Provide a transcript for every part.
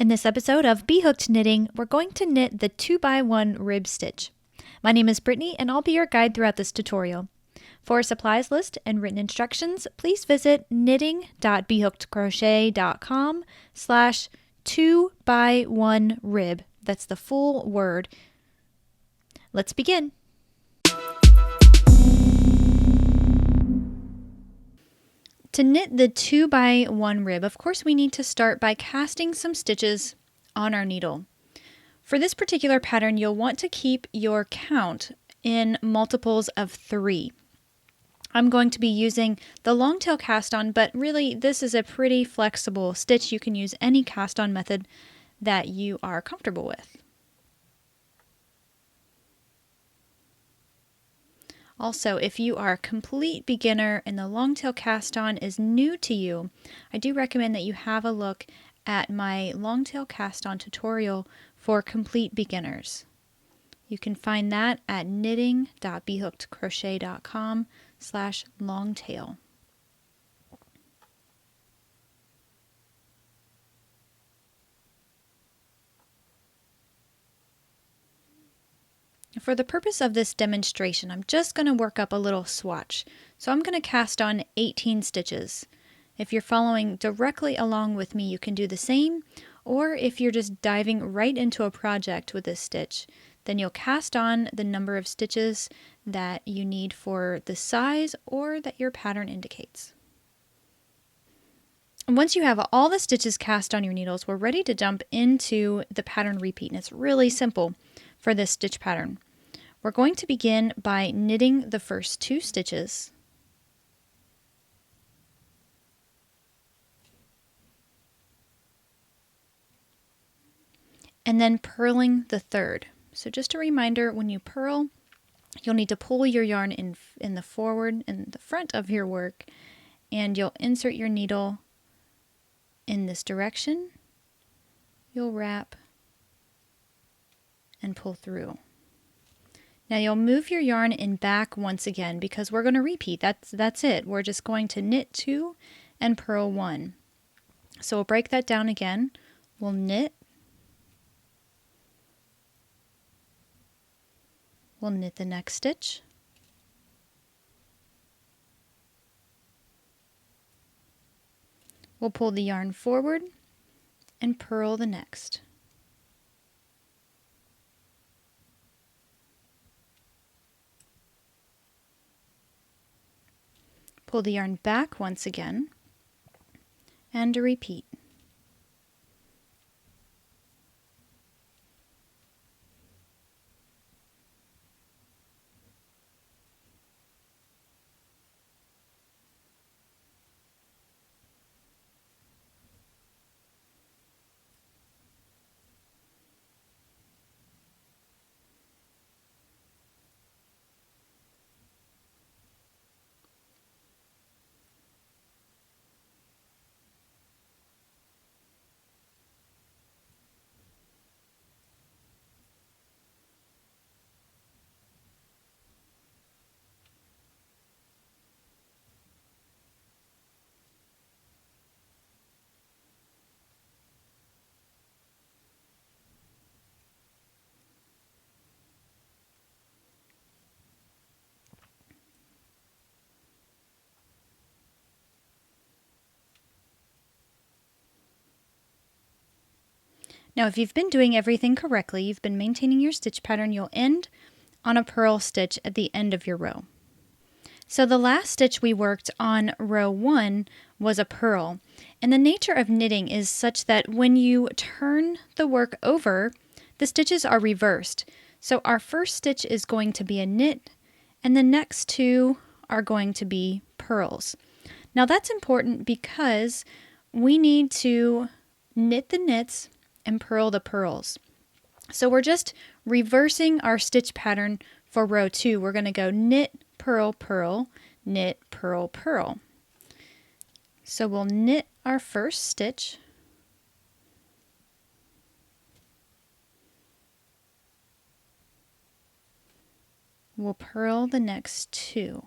In this episode of B.Hooked Knitting, we're going to knit the 2x1 rib stitch. My name is Brittany and I'll be your guide throughout this tutorial. For a supplies list and written instructions, please visit knitting.bhookedcrochet.com/2x1 rib. That's the full word. Let's begin. To knit the 2x1 rib, of course we need to start by casting some stitches on our needle. For this particular pattern, you'll want to keep your count in multiples of 3. I'm going to be using the long tail cast on, but really this is a pretty flexible stitch. You can use any cast on method that you are comfortable with. Also, if you are a complete beginner and the long tail cast on is new to you, I do recommend that you have a look at my long tail cast on tutorial for complete beginners. You can find that at knitting.bhookedcrochet.com/longtail. For the purpose of this demonstration, I'm just going to work up a little swatch. So I'm going to cast on 18 stitches. If you're following directly along with me, you can do the same, or if you're just diving right into a project with this stitch, then you'll cast on the number of stitches that you need for the size or that your pattern indicates. And once you have all the stitches cast on your needles, we're ready to jump into the pattern repeat, and it's really simple for this stitch pattern. We're going to begin by knitting the first 2 stitches, and then purling the third. So just a reminder, when you purl, you'll need to pull your yarn in the forward and the front of your work, and you'll insert your needle in this direction. You'll wrap and pull through. Now you'll move your yarn in back once again because we're going to repeat. That's it. We're just going to knit 2 and purl 1. So we'll break that down again. We'll knit. We'll knit the next stitch. We'll pull the yarn forward and purl the next. Pull the yarn back once again, and a repeat. Now if you've been doing everything correctly, you've been maintaining your stitch pattern, you'll end on a purl stitch at the end of your row. So the last stitch we worked on row 1 was a purl, and the nature of knitting is such that when you turn the work over, the stitches are reversed. So our first stitch is going to be a knit, and the next 2 are going to be purls. Now that's important because we need to knit the knits and purl the purls. So we're just reversing our stitch pattern for row 2. We're going to go knit, purl, purl, knit, purl, purl. So we'll knit our first stitch, we'll purl the next 2.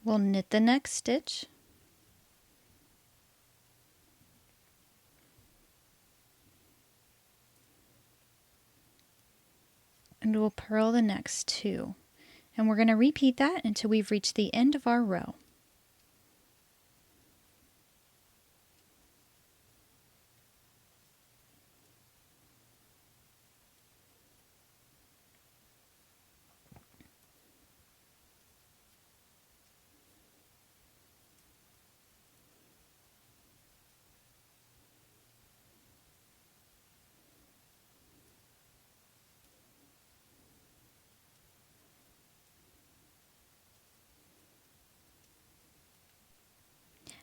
We'll knit the next stitch. And we'll purl the next 2. And we're going to repeat that until we've reached the end of our row.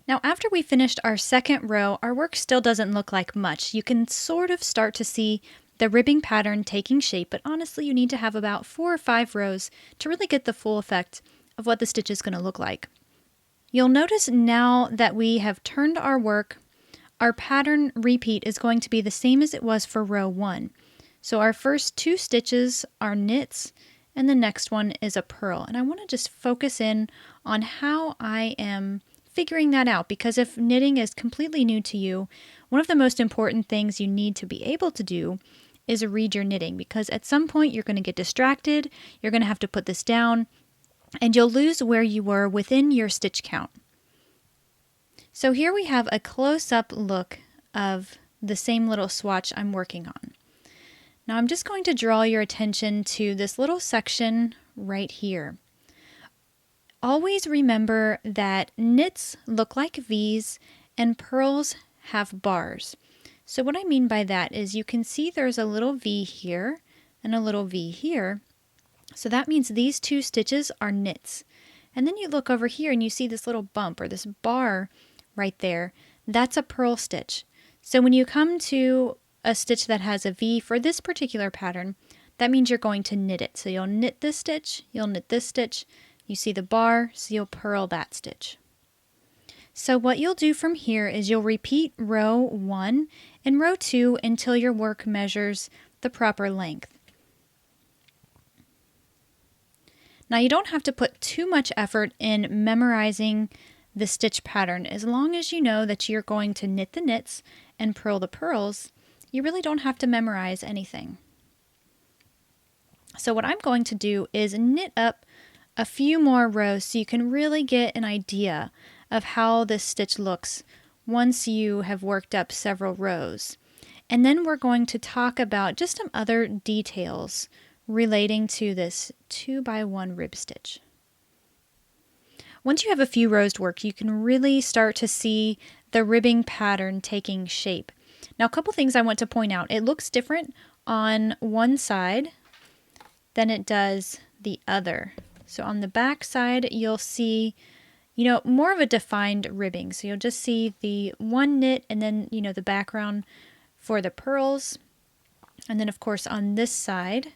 Now after we finished our second row, our work still doesn't look like much. You can sort of start to see the ribbing pattern taking shape, but honestly you need to have about 4 or 5 rows to really get the full effect of what the stitch is going to look like. You'll notice now that we have turned our work, our pattern repeat is going to be the same as it was for row 1. So our first 2 stitches are knits and the next one is a purl. And I want to just focus in on how I am figuring that out, because if knitting is completely new to you, one of the most important things you need to be able to do is read your knitting, because at some point you're going to get distracted, you're going to have to put this down, and you'll lose where you were within your stitch count. So here we have a close-up look of the same little swatch I'm working on. Now I'm just going to draw your attention to this little section right here. Always remember that knits look like V's and purls have bars. So what I mean by that is you can see there's a little V here and a little V here. So that means these 2 stitches are knits. And then you look over here and you see this little bump or this bar right there. That's a purl stitch. So when you come to a stitch that has a V for this particular pattern, that means you're going to knit it. So you'll knit this stitch, you'll knit this stitch, you see the bar, so you'll purl that stitch. So what you'll do from here is you'll repeat row 1 and row 2 until your work measures the proper length. Now you don't have to put too much effort in memorizing the stitch pattern. As long as you know that you're going to knit the knits and purl the purls, you really don't have to memorize anything. So what I'm going to do is knit up a few more rows so you can really get an idea of how this stitch looks once you have worked up several rows. And then we're going to talk about just some other details relating to this 2x1 rib stitch. Once you have a few rows to work, you can really start to see the ribbing pattern taking shape. Now a couple things I want to point out. It looks different on one side than it does the other. So on the back side, you'll see, more of a defined ribbing. So you'll just see the one knit and then, the background for the purls. And then of course on this side,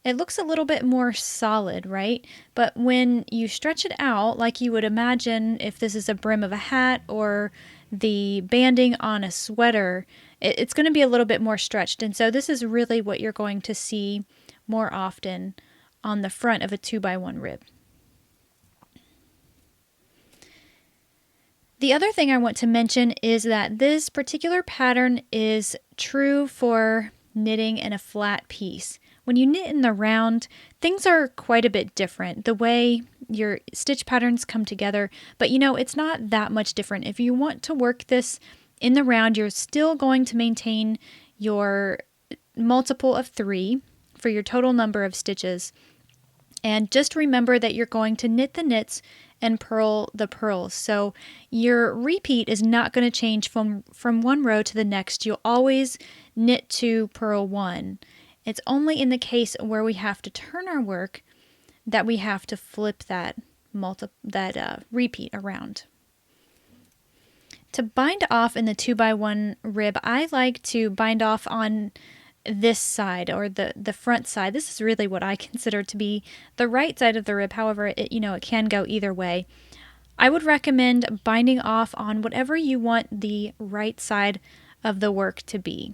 it looks a little bit more solid, right? But when you stretch it out, like you would imagine if this is a brim of a hat or the banding on a sweater, it's going to be a little bit more stretched. And so this is really what you're going to see more often on the front of a 2x1 rib. The other thing I want to mention is that this particular pattern is true for knitting in a flat piece. When you knit in the round, things are quite a bit different, the way your stitch patterns come together, but it's not that much different. If you want to work this in the round, you're still going to maintain your multiple of 3 for your total number of stitches. And just remember that you're going to knit the knits and purl the purls. So your repeat is not going to change from one row to the next. You'll always knit 2, purl 1. It's only in the case where we have to turn our work that we have to flip that repeat around. To bind off in the 2x1 rib, I like to bind off on this side, or the front side. This is really what I consider to be the right side of the rib. However, it can go either way. I would recommend binding off on whatever you want the right side of the work to be.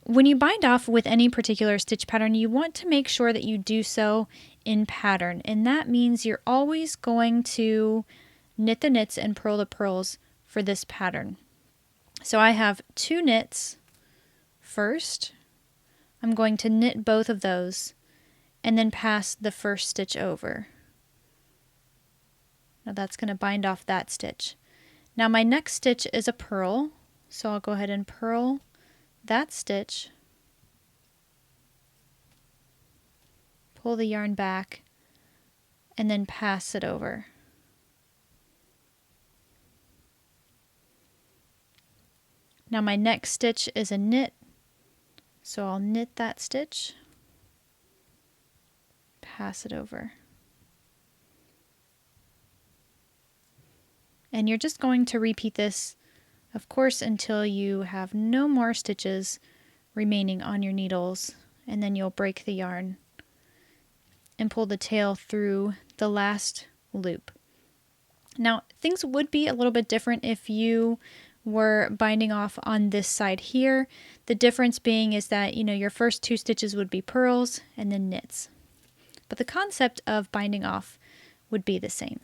When you bind off with any particular stitch pattern, you want to make sure that you do so in pattern, and that means you're always going to knit the knits and purl the purls for this pattern. So I have 2 knits first. I'm going to knit both of those and then pass the first stitch over. Now that's going to bind off that stitch. Now my next stitch is a purl, so I'll go ahead and purl that stitch, pull the yarn back, and then pass it over. Now my next stitch is a knit, so I'll knit that stitch, pass it over. And you're just going to repeat this, of course, until you have no more stitches remaining on your needles, and then you'll break the yarn and pull the tail through the last loop. Now, things would be a little bit different if you were binding off on this side here. The difference being is that, your first 2 stitches would be purls and then knits. But the concept of binding off would be the same.